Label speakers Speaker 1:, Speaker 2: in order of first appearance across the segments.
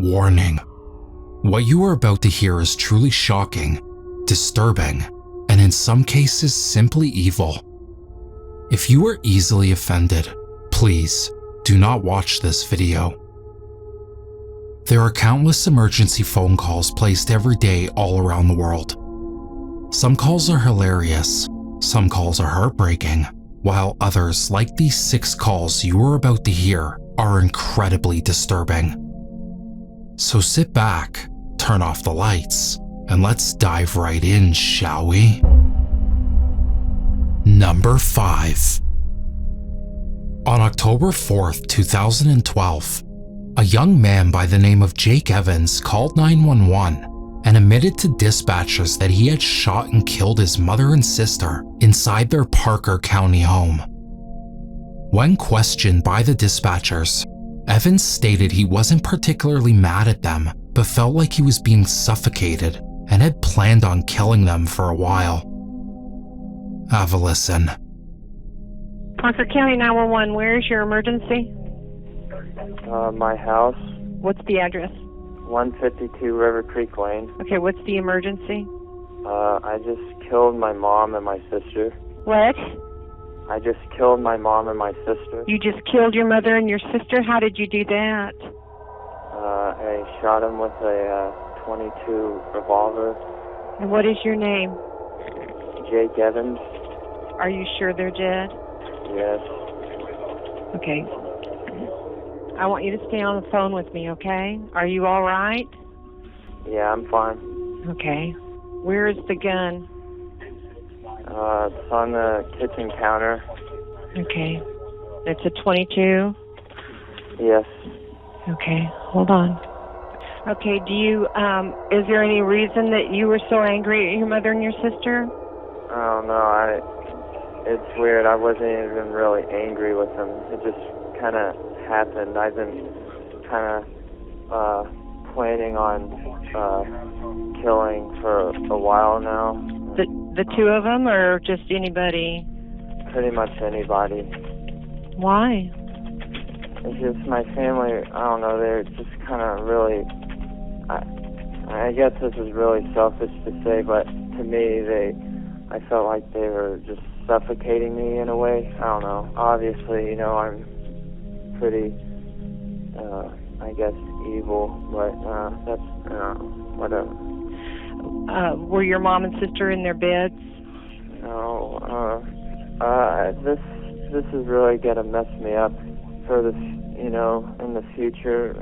Speaker 1: Warning. What you are about to hear is truly shocking, disturbing, and in some cases simply evil. If you are easily offended, please do not watch this video. There are countless emergency phone calls placed every day all around the world. Some calls are hilarious, some calls are heartbreaking, while others, like these 6 calls you are about to hear, are incredibly disturbing. So sit back, turn off the lights, and let's dive right in, shall we? Number 5. On October 4th, 2012, a young man by the name of Jake Evans called 911 and admitted to dispatchers that he had shot and killed his mother and sister inside their Parker County home. When questioned by the dispatchers, Evans stated he wasn't particularly mad at them, but felt like he was being suffocated and had planned on killing them for a while. Have a listen.
Speaker 2: Parker County 911, where is your emergency?
Speaker 3: My house.
Speaker 2: What's the address?
Speaker 3: 152 River Creek Lane.
Speaker 2: Okay, what's the emergency?
Speaker 3: I just killed my mom and my sister.
Speaker 2: What?
Speaker 3: I just killed my mom and my sister.
Speaker 2: You just killed your mother and your sister? How did you do that?
Speaker 3: I shot him with a .22 revolver.
Speaker 2: And what is your name?
Speaker 3: Jake Evans.
Speaker 2: Are you sure they're dead?
Speaker 3: Yes.
Speaker 2: Okay. I want you to stay on the phone with me, okay? Are you all right?
Speaker 3: Yeah, I'm fine.
Speaker 2: Okay. Where is the gun?
Speaker 3: It's on the kitchen counter.
Speaker 2: Okay. It's a .22?
Speaker 3: Yes.
Speaker 2: Okay, hold on. Okay, is there any reason that you were so angry at your mother and your sister?
Speaker 3: I don't know. It's weird. I wasn't even really angry with them. It just kind of happened. I've been kind of planning on killing for a while now.
Speaker 2: The 2 of them, or just anybody?
Speaker 3: Pretty much anybody.
Speaker 2: Why?
Speaker 3: It's just my family, I don't know, they're just kind of really, I guess this is really selfish to say, but to me, I felt like they were just suffocating me in a way. I don't know. Obviously, you know, I'm pretty, I guess, evil, but that's, whatever.
Speaker 2: Were your mom and sister in their beds?
Speaker 3: No, this is really gonna mess me up for this, you know, in the future.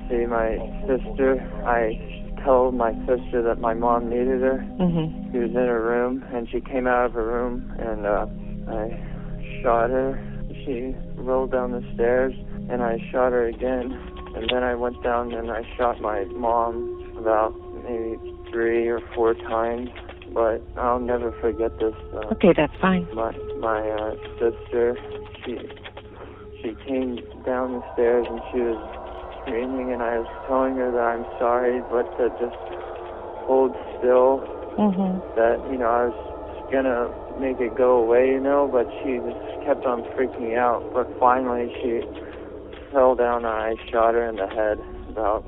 Speaker 3: See, my sister, I told my sister that my mom needed her.
Speaker 2: Mm-hmm.
Speaker 3: She was in her room, and she came out of her room, and I shot her. She rolled down the stairs, and I shot her again. And then I went down and I shot my mom about maybe 3 or 4 times. But I'll never forget this.
Speaker 2: Okay, that's fine.
Speaker 3: My sister, she came down the stairs and she was screaming, and I was telling her that I'm sorry, but to just hold still.
Speaker 2: Mm-hmm.
Speaker 3: That, you know, I was gonna make it go away, you know, but she just kept on freaking out. But finally she fell down and I shot her in the head about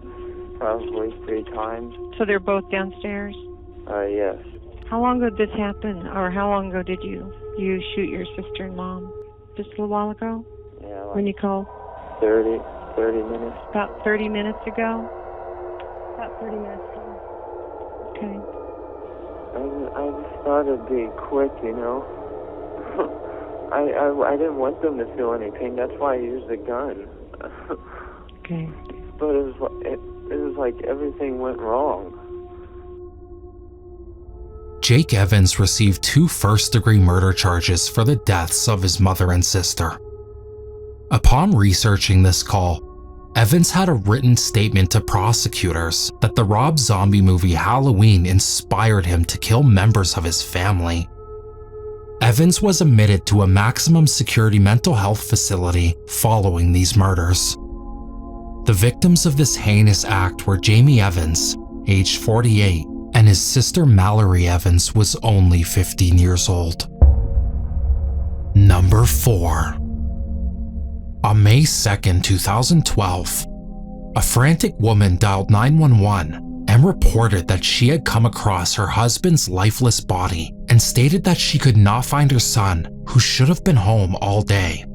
Speaker 3: probably 3 times.
Speaker 2: So they're both downstairs?
Speaker 3: Yes.
Speaker 2: How long ago did this happen, or how long ago did you shoot your sister and mom? Just a little while ago?
Speaker 3: Yeah. Like
Speaker 2: when you called?
Speaker 3: 30 minutes.
Speaker 2: About 30 minutes ago? About 30 minutes ago. Okay.
Speaker 3: I just thought it'd be quick, you know. I didn't want them to feel any pain. That's why I used the gun.
Speaker 2: Okay.
Speaker 3: But it was like everything went wrong.
Speaker 1: Jake Evans received 2 first-degree murder charges for the deaths of his mother and sister. Upon researching this call, Evans had a written statement to prosecutors that the Rob Zombie movie Halloween inspired him to kill members of his family. Evans was admitted to a maximum security mental health facility following these murders. The victims of this heinous act were Jamie Evans, aged 48, and his sister Mallory Evans was only 15 years old. Number 4. On May 2nd, 2012, a frantic woman dialed 911 and reported that she had come across her husband's lifeless body and stated that she could not find her son, who should have been home all day.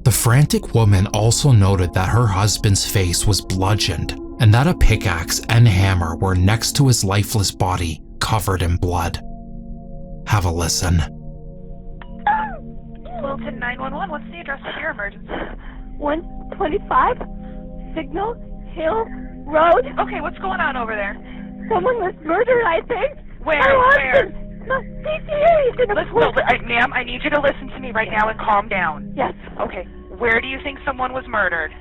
Speaker 1: The frantic woman also noted that her husband's face was bludgeoned and that a pickaxe and hammer were next to his lifeless body covered in blood. Have a listen.
Speaker 4: Wilton 911, what's the address of your emergency?
Speaker 5: 125 Signal Hill Road.
Speaker 4: Okay, what's going on over there?
Speaker 5: Someone was murdered, I think.
Speaker 4: Where?
Speaker 5: He's in a
Speaker 4: Listen,
Speaker 5: pool.
Speaker 4: ma'am, I need you to listen to me right now and calm down.
Speaker 5: Yes.
Speaker 4: Okay, where do you think someone was murdered?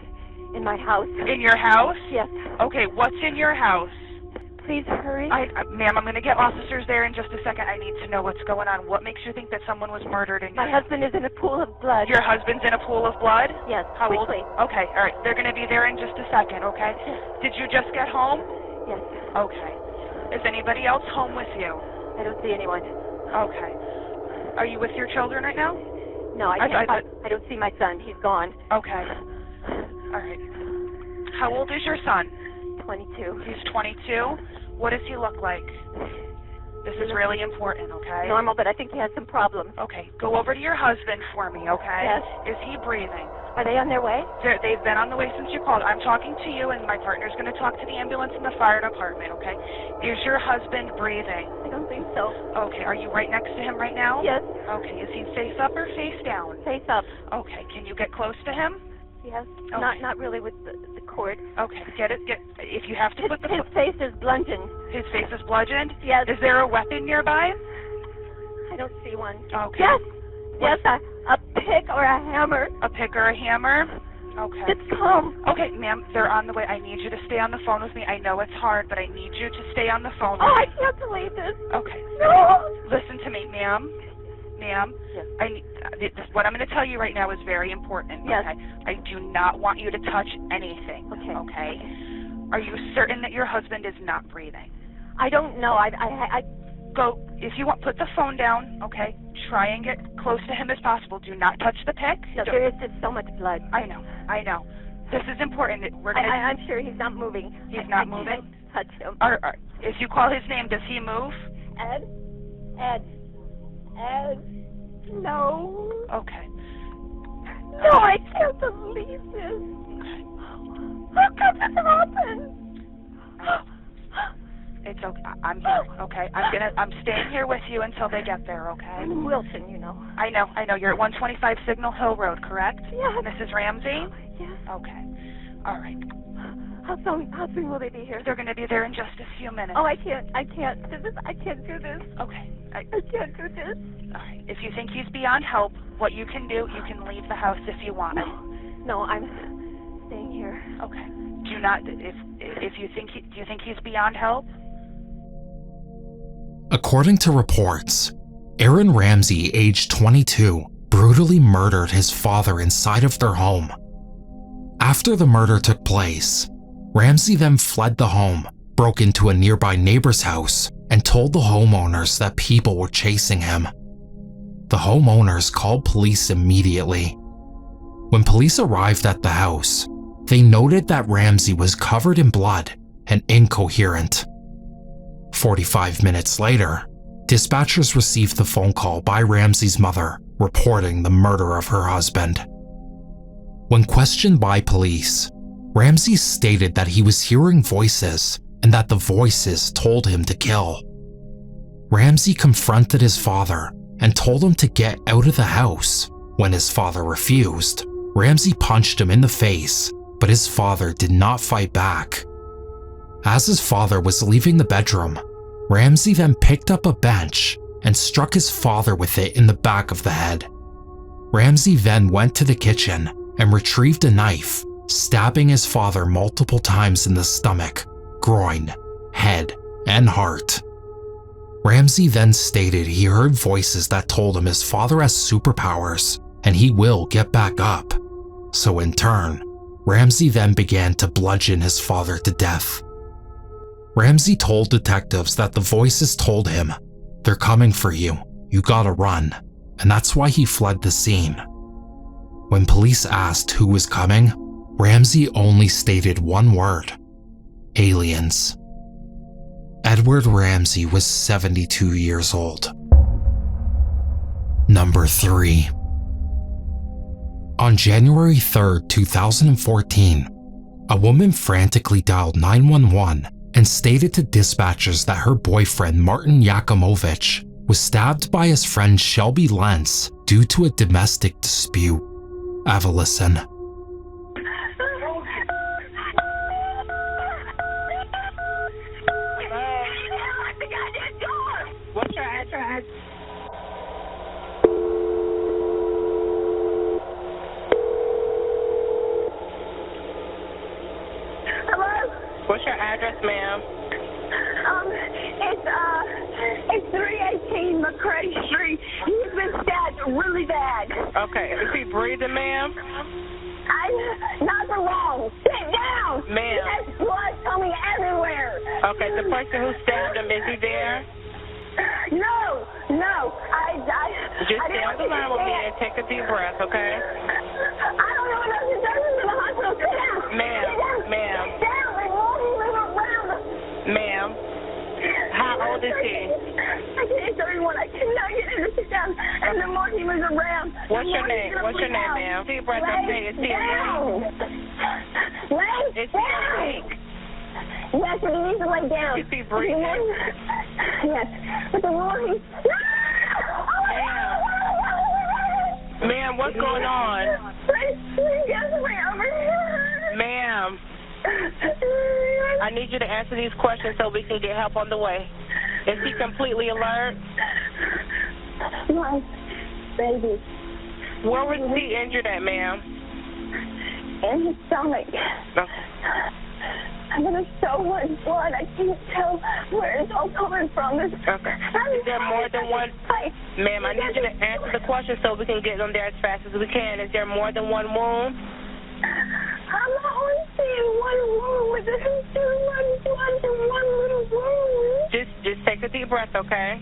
Speaker 5: In my house.
Speaker 4: In your house?
Speaker 5: Yes.
Speaker 4: Okay, what's in your house?
Speaker 5: Please hurry.
Speaker 4: Ma'am, I'm going to get officers there in just a second. I need to know what's going on. What makes you think that someone was murdered in your
Speaker 5: My husband is in a pool of blood.
Speaker 4: Your husband's in a pool of blood?
Speaker 5: Yes.
Speaker 4: How old?
Speaker 5: Quickly.
Speaker 4: Okay, all right. They're going to be there in just a second, okay? Did you just get home?
Speaker 5: Yes.
Speaker 4: Okay. Is anybody else home with you?
Speaker 5: I don't see anyone.
Speaker 4: Okay. Are you with your children right now?
Speaker 5: No, I don't see my son. He's gone.
Speaker 4: Okay. All right. How old is your son?
Speaker 5: 22.
Speaker 4: He's 22. What does he look like? This is really important, okay?
Speaker 5: Normal, but I think he has some problems.
Speaker 4: Okay. Go over to your husband for me, okay?
Speaker 5: Yes.
Speaker 4: Is he breathing?
Speaker 5: Are they on their way?
Speaker 4: They've been on the way since you called. I'm talking to you, and my partner's going to talk to the ambulance and the fire department, okay? Is your husband breathing?
Speaker 5: I don't think so.
Speaker 4: Okay. Are you right next to him right now?
Speaker 5: Yes.
Speaker 4: Okay. Is he face up or face down?
Speaker 5: Face up.
Speaker 4: Okay. Can you get close to him?
Speaker 5: Yes.
Speaker 4: Okay.
Speaker 5: Not really with the cord.
Speaker 4: Okay. If you have to put the...
Speaker 5: His face is bludgeoned.
Speaker 4: His face is bludgeoned?
Speaker 5: Yes.
Speaker 4: Is there a weapon nearby?
Speaker 5: I don't see one.
Speaker 4: Okay.
Speaker 5: Yes. Yes, a pick or a hammer.
Speaker 4: A pick or a hammer? Okay.
Speaker 5: It's come.
Speaker 4: Okay, ma'am, they're on the way. I need you to stay on the phone with me. I know it's hard, but I need you to stay on the phone with
Speaker 5: Oh,
Speaker 4: me.
Speaker 5: I can't believe this.
Speaker 4: Okay.
Speaker 5: No.
Speaker 4: Listen to me, ma'am. Ma'am,
Speaker 5: Yes.
Speaker 4: what I'm going to tell you right now is very important.
Speaker 5: Yes.
Speaker 4: Okay? I do not want you to touch anything.
Speaker 5: Okay.
Speaker 4: Okay? Are you certain that your husband is not breathing?
Speaker 5: I don't know. I
Speaker 4: Go, if you want, put the phone down, okay? Try and get close to him as possible. Do not touch the pick.
Speaker 5: No, there is just so much blood.
Speaker 4: I know. This is important.
Speaker 5: I'm sure he's not moving.
Speaker 4: He's not moving?
Speaker 5: I can't touch him.
Speaker 4: If you call his name, does he move?
Speaker 5: Ed. No.
Speaker 4: Okay.
Speaker 5: No, I can't believe this. How could this happen?
Speaker 4: It's okay. I'm here, okay? I'm staying here with you until they get there, okay?
Speaker 5: I'm in Wilton, you know.
Speaker 4: I know. You're at 125 Signal Hill Road, correct?
Speaker 5: Yes.
Speaker 4: Mrs. Ramsey?
Speaker 5: Yes.
Speaker 4: Okay. All right.
Speaker 5: How soon will they be here?
Speaker 4: They're going to be there in just a few minutes.
Speaker 5: Oh, I can't do this. I can't do this.
Speaker 4: Okay.
Speaker 5: I can't do this.
Speaker 4: All right. If you think he's beyond help, what you can do, you can leave the house if you want.
Speaker 5: No, I'm staying here.
Speaker 4: Okay. Do not. If you think do you think he's beyond help?
Speaker 1: According to reports, Aaron Ramsey, aged 22, brutally murdered his father inside of their home. After the murder took place, Ramsey then fled the home, broke into a nearby neighbor's house, and told the homeowners that people were chasing him. The homeowners called police immediately. When police arrived at the house, they noted that Ramsey was covered in blood and incoherent. 45 minutes later, dispatchers received the phone call by Ramsey's mother reporting the murder of her husband. When questioned by police, Ramsey stated that he was hearing voices and that the voices told him to kill. Ramsey confronted his father and told him to get out of the house. When his father refused, Ramsey punched him in the face, but his father did not fight back. As his father was leaving the bedroom, Ramsey then picked up a bench and struck his father with it in the back of the head. Ramsey then went to the kitchen and retrieved a knife, stabbing his father multiple times in the stomach, groin, head, and heart. Ramsey then stated he heard voices that told him his father has superpowers and he will get back up. So in turn, Ramsey then began to bludgeon his father to death. Ramsey told detectives that the voices told him, "They're coming for you, you gotta run," and that's why he fled the scene. When police asked who was coming, Ramsey only stated one word: aliens. Edward Ramsey was 72 years old. Number 3. On January 3, 2014, a woman frantically dialed 911 and stated to dispatchers that her boyfriend Martin Yakimovich was stabbed by his friend Shelby Lentz due to a domestic dispute. Have a listen.
Speaker 6: What's your address?
Speaker 5: Hello?
Speaker 6: What's your address, ma'am?
Speaker 5: It's 318 McCray Street. He's been stabbed really bad.
Speaker 6: Okay, is he breathing, ma'am?
Speaker 5: Not for long. Sit down.
Speaker 6: Ma'am.
Speaker 5: He has blood coming everywhere.
Speaker 6: Okay, the person who stabbed him, is he there?
Speaker 5: No.
Speaker 6: Just stay on the line with me and take a deep breath, okay?
Speaker 5: I don't know what else to do in the hospital. Sit down.
Speaker 6: Ma'am.
Speaker 5: Sit down and won't move around.
Speaker 6: Ma'am, how old is he?
Speaker 5: I can't tell you what. I cannot get him to sit down. And the more he moves around,
Speaker 6: What's your name? What's your name, ma'am? Deep breath and say, is he awake? Is he awake?
Speaker 5: Yes, but he needs to lay down.
Speaker 6: Is he breathing?
Speaker 5: Yes. But the more he...
Speaker 6: Ma'am, what's going on?
Speaker 5: Please get me over here.
Speaker 6: Ma'am, I need you to answer these questions so we can get help on the way. Is he completely alert?
Speaker 5: My baby.
Speaker 6: Where was he injured at, ma'am?
Speaker 5: In his stomach. There's so much blood, I can't tell where it's all coming from.
Speaker 6: Okay. Is there more than one? Ma'am, I need you to answer the question so we can get them there as fast as we can. Is there more than one wound?
Speaker 5: I'm only seeing one wound with this one little wound.
Speaker 6: Just take a deep breath, okay?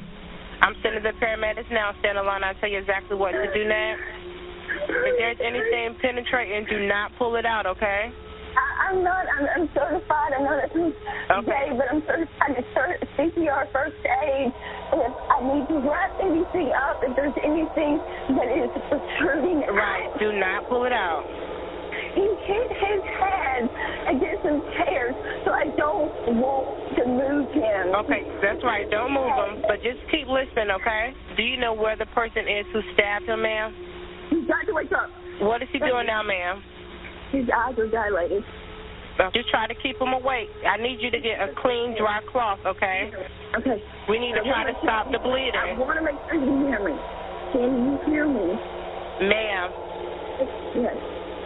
Speaker 6: I'm sending the paramedics now. Stand alone. I'll tell you exactly what to do next. If there's anything penetrating, do not pull it out, okay?
Speaker 5: I'm not. I'm certified. I know that's okay, but I'm certified in CPR first aid. If I need to wrap anything up, if there's anything that is protruding
Speaker 6: Right. Do not pull it out.
Speaker 5: He hit his head against some chairs, so I don't want to move him.
Speaker 6: Okay, that's right. Don't move him, but just keep listening, okay? Do you know where the person is who stabbed him, ma'am?
Speaker 5: He's got to wake up.
Speaker 6: What is he doing now, ma'am?
Speaker 5: His eyes are dilated.
Speaker 6: Just try to keep him awake. I need you to get a clean, dry cloth, okay?
Speaker 5: Okay.
Speaker 6: We need to try to stop the bleeding.
Speaker 5: I want to make sure you hear me. Can you hear me?
Speaker 6: Ma'am.
Speaker 5: Yes.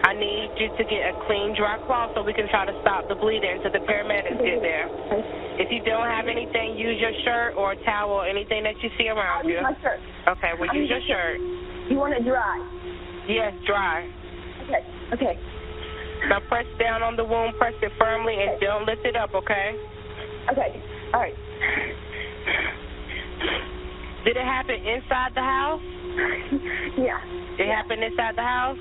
Speaker 6: I need you to get a clean, dry cloth so we can try to stop the bleeding until the paramedics get there. If you don't have anything, use your shirt or a towel or anything that you see around you.
Speaker 5: Use my shirt.
Speaker 6: Okay, well, use your shirt.
Speaker 5: You want it dry?
Speaker 6: Yes, dry.
Speaker 5: Okay.
Speaker 6: Now press down on the wound, press it firmly, and don't lift it up, okay?
Speaker 5: Okay. All right.
Speaker 6: Did it happen inside the house?
Speaker 5: Yeah.
Speaker 6: It happened inside the house?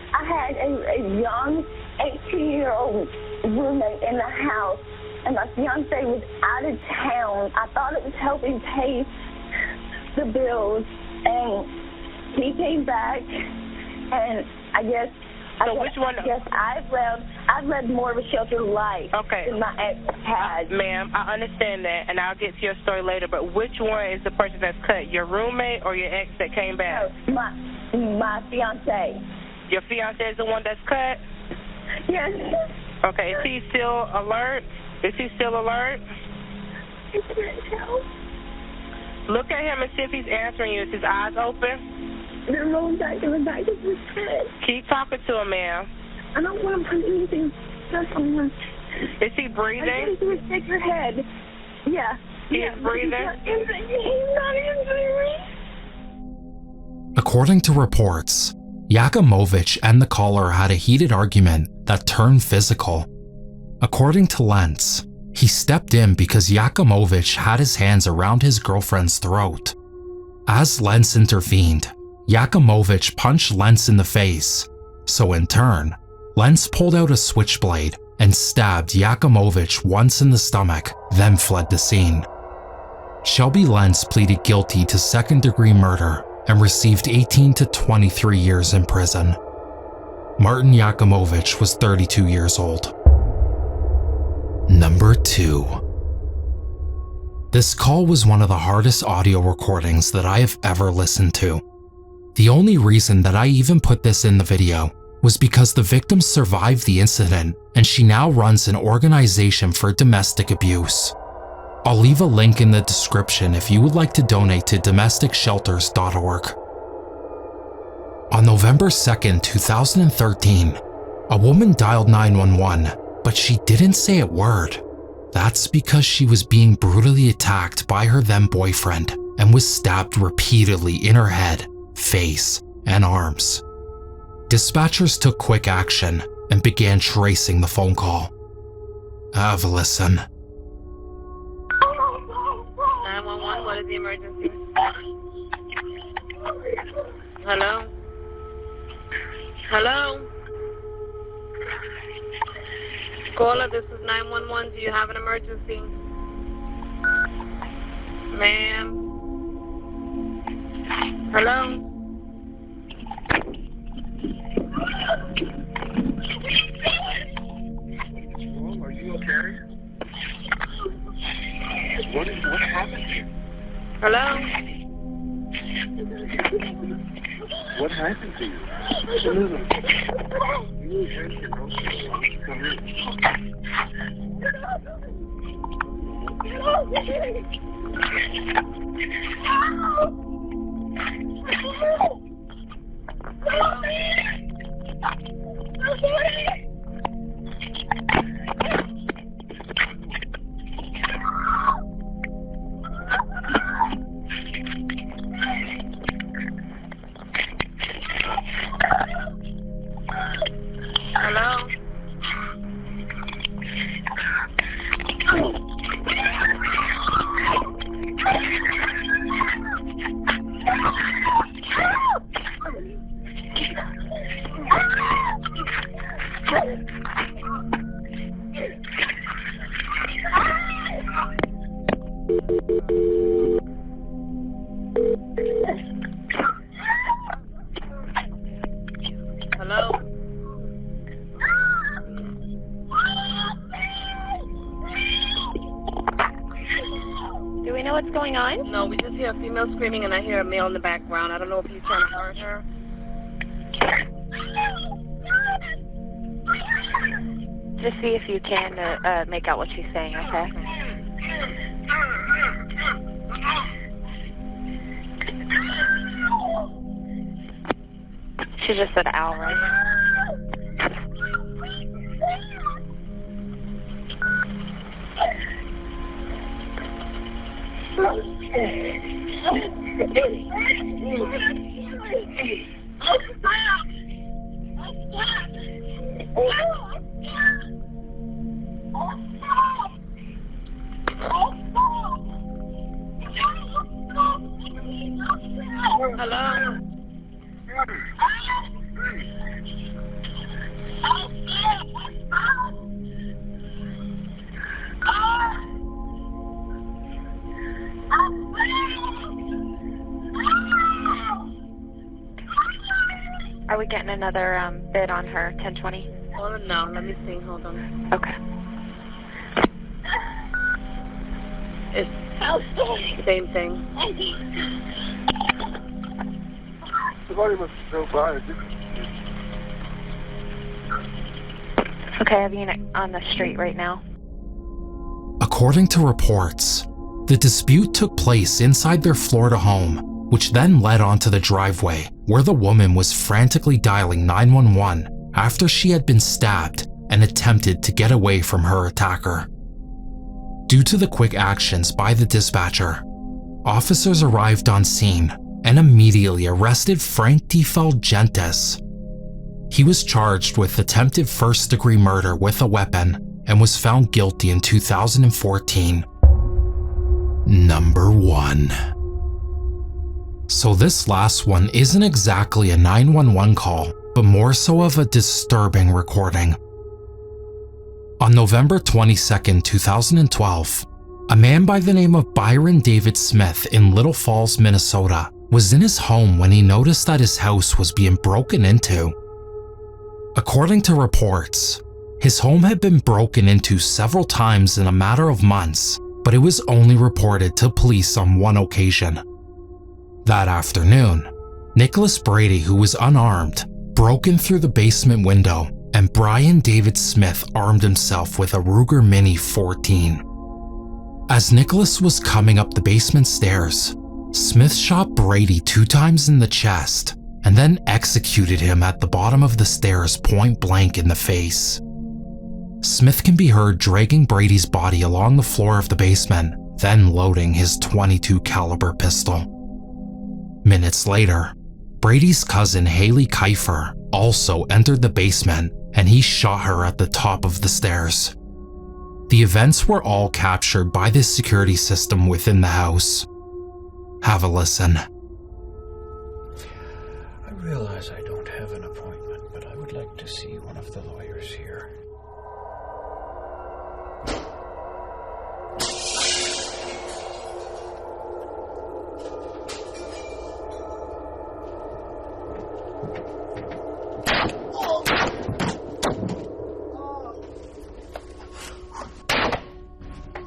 Speaker 5: I had a young 18-year-old roommate in the house, and my fiance was out of town. I thought it was helping pay the bills, and he came back, and I guess I've led more of a sheltered life than my ex had.
Speaker 6: Ma'am, I understand that, and I'll get to your story later, but which one is the person that's cut, your roommate or your ex that came back?
Speaker 5: No, my fiance.
Speaker 6: Your fiance is the one that's cut?
Speaker 5: Yes.
Speaker 6: Okay, is he still alert? Is he still alert?
Speaker 5: I can't tell.
Speaker 6: Look at him and see if he's answering you. Is his eyes open?
Speaker 5: They're rolling back in the back of his head.
Speaker 6: Keep talking to him, ma'am.
Speaker 5: I don't want to put anything stuff on him.
Speaker 6: Is he breathing?
Speaker 5: I think he would shake your head. Yeah.
Speaker 6: He is breathing?
Speaker 5: He's not answering me.
Speaker 1: According to reports, Yakimovich and the caller had a heated argument that turned physical. According to Lentz, he stepped in because Yakimovich had his hands around his girlfriend's throat. As Lentz intervened, Yakimovich punched Lentz in the face, so in turn, Lenz pulled out a switchblade and stabbed Yakimovich once in the stomach, then fled the scene. Shelby Lenz pleaded guilty to second-degree murder and received 18 to 23 years in prison. Martin Yakimovich was 32 years old. Number 2. This call was one of the hardest audio recordings that I have ever listened to. The only reason that I even put this in the video was because the victim survived the incident and she now runs an organization for domestic abuse. I'll leave a link in the description if you would like to donate to domesticshelters.org. On November 2nd, 2013, a woman dialed 911, but she didn't say a word. That's because she was being brutally attacked by her then boyfriend and was stabbed repeatedly in her head, face, and arms. Dispatchers took quick action and began tracing the phone call. Have a listen.
Speaker 6: 911, what is the emergency? Hello? Hello? Caller, this is 911. Do you have an emergency? Ma'am? Hello?
Speaker 7: Are you okay? What happened to you?
Speaker 6: Hello?
Speaker 7: What happened to you? You drink your groceries. Why don't you come in?
Speaker 6: Hello? Hello?
Speaker 8: Do we know what's going on?
Speaker 6: No, we just hear a female screaming and I hear a male in the background. I don't know if he's trying to hurt her.
Speaker 8: Just see if you can make out what she's saying, okay? She just said ow, right?
Speaker 6: Hello?
Speaker 8: Are we getting another bid on her 1020?
Speaker 6: Oh, no, let me see. Hold on.
Speaker 8: Okay.
Speaker 6: It's same thing.
Speaker 7: Somebody must go by.
Speaker 8: Okay, I have a unit on the street right now.
Speaker 1: According to reports, the dispute took place inside their Florida home, which then led onto the driveway where the woman was frantically dialing 911 after she had been stabbed and attempted to get away from her attacker. Due to the quick actions by the dispatcher, officers arrived on scene and immediately arrested Frank DeFalgentes. He was charged with attempted first-degree murder with a weapon and was found guilty in 2014. Number 1. So this last one isn't exactly a 911 call, but more so of a disturbing recording. On November 22, 2012, a man by the name of Byron David Smith in Little Falls, Minnesota, was in his home when he noticed that his house was being broken into. According to reports, his home had been broken into several times in a matter of months, but it was only reported to police on one occasion. That afternoon, Nicholas Brady, who was unarmed, broke in through the basement window, and Brian David Smith armed himself with a Ruger Mini 14. As Nicholas was coming up the basement stairs, Smith shot Brady 2 times in the chest and then executed him at the bottom of the stairs point blank in the face. Smith can be heard dragging Brady's body along the floor of the basement, then loading his .22 caliber pistol. Minutes later, Brady's cousin Haley Kiefer also entered the basement and he shot her at the top of the stairs. The events were all captured by the security system within the house. Have a listen.
Speaker 9: I realize I don't have an appointment, but I would like to see one of the lawyers here.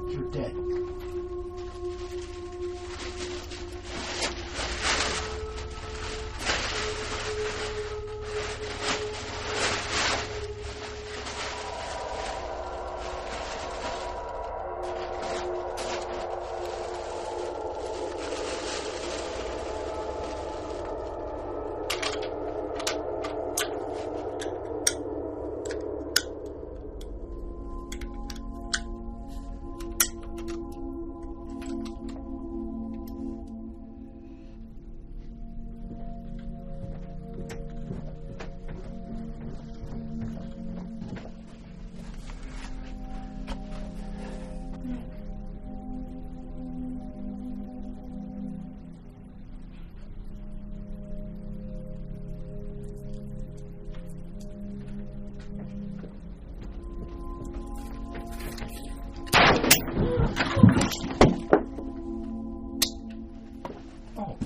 Speaker 9: You're dead.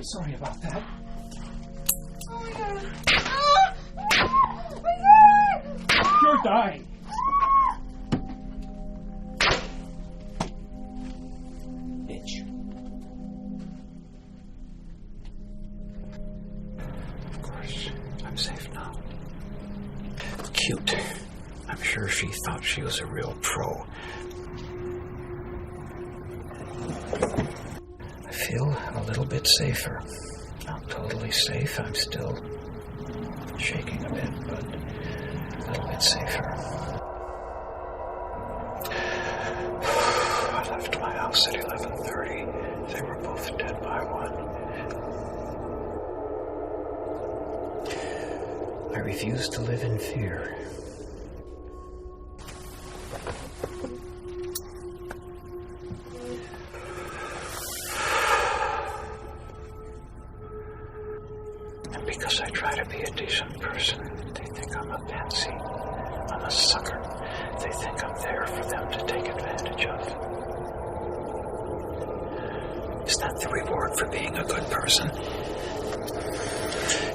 Speaker 9: Sorry about that.
Speaker 10: Oh my god. Oh my god!
Speaker 9: You're dying. Bitch. Of course, I'm safe now. Cute. I'm sure she thought she was a real pro. I feel a little bit safer. Not totally safe. I'm still shaking a bit, but a little bit safer. I left my house at 11:30. They were both dead by 1. I refuse to live in fear. Because I try to be a decent person, they think I'm a pansy. I'm a sucker. They think I'm there for them to take advantage of. Is that the reward for being a good person?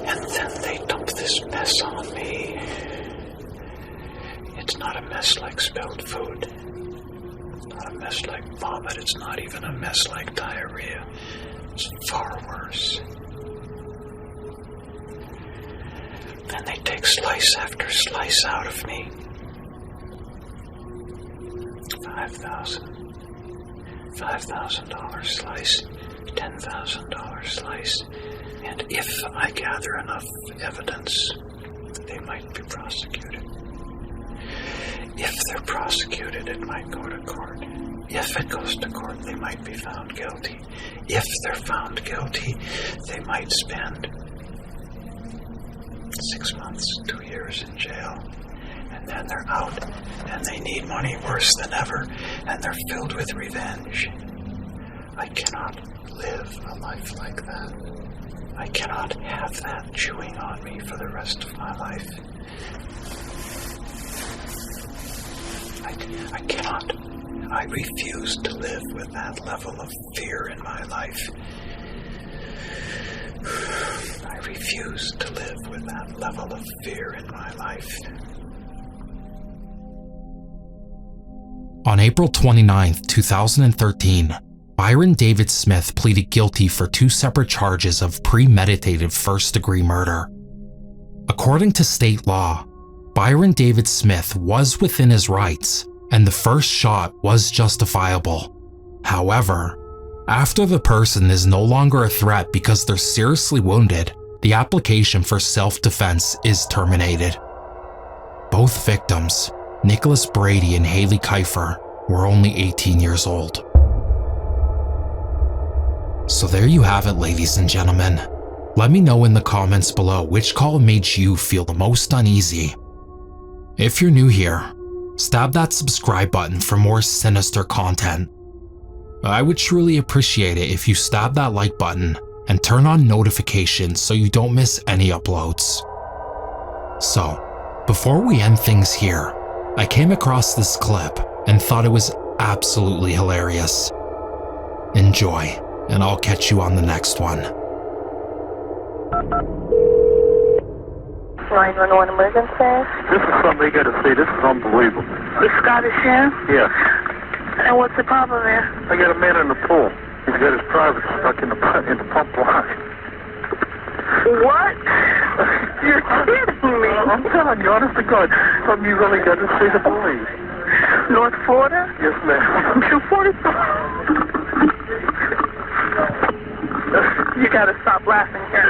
Speaker 9: And then they dump this mess on me. It's not a mess like spilled food. It's not a mess like vomit. It's not even a mess like diarrhea. It's far worse. Then they take slice after slice out of me. $5,000 slice, $10,000 slice, and if I gather enough evidence, they might be prosecuted. If they're prosecuted, it might go to court. If it goes to court, they might be found guilty. If they're found guilty, they might spend 6 months, 2 years in jail, and then they're out, and they need money worse than ever, and they're filled with revenge. I cannot live a life like that. I cannot have that chewing on me for the rest of my life. I cannot. I refuse to live with that level of fear in my life. I refuse to live with that level of fear in my life.
Speaker 1: On April 29, 2013, Byron David Smith pleaded guilty for 2 separate charges of premeditated first-degree murder. According to state law, Byron David Smith was within his rights, and the first shot was justifiable. However, after the person is no longer a threat because they're seriously wounded, the application for self-defense is terminated. Both victims, Nicholas Brady and Haley Kiefer, were only 18 years old. So there you have it, ladies and gentlemen. Let me know in the comments below which call made you feel the most uneasy. If you're new here, stab that subscribe button for more sinister content. I would truly appreciate it if you stab that like button and turn on notifications so you don't miss any uploads. So, before we end things here, I came across this clip and thought it was absolutely hilarious. Enjoy, and I'll catch you on the next one.
Speaker 6: 911 emergency.
Speaker 7: This is something you got to see. This is unbelievable.
Speaker 6: The Scottish Sheriff?
Speaker 7: Yeah.
Speaker 6: And what's the problem there?
Speaker 7: I got a man in the pool. He's got his private stuck in the pump line.
Speaker 6: What?
Speaker 7: You're kidding me. I'm telling you, honest to God, something you really got to see to believe.
Speaker 6: North Florida?
Speaker 7: Yes, ma'am.
Speaker 6: 245. You gotta stop laughing here.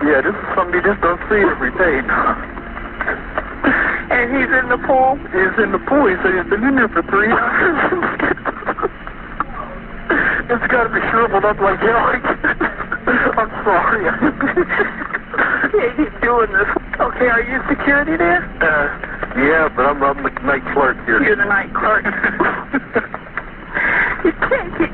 Speaker 7: Yeah, this is something you just don't see every day.
Speaker 6: And he's in the pool?
Speaker 7: He's in the pool. He said he's been in there for 3 hours. It's got to be shriveled up like hell. I'm sorry.
Speaker 6: Yeah, he's doing this. Okay, are you security there?
Speaker 7: Yeah, but I'm the night clerk here.
Speaker 6: You're the night clerk. You can't keep...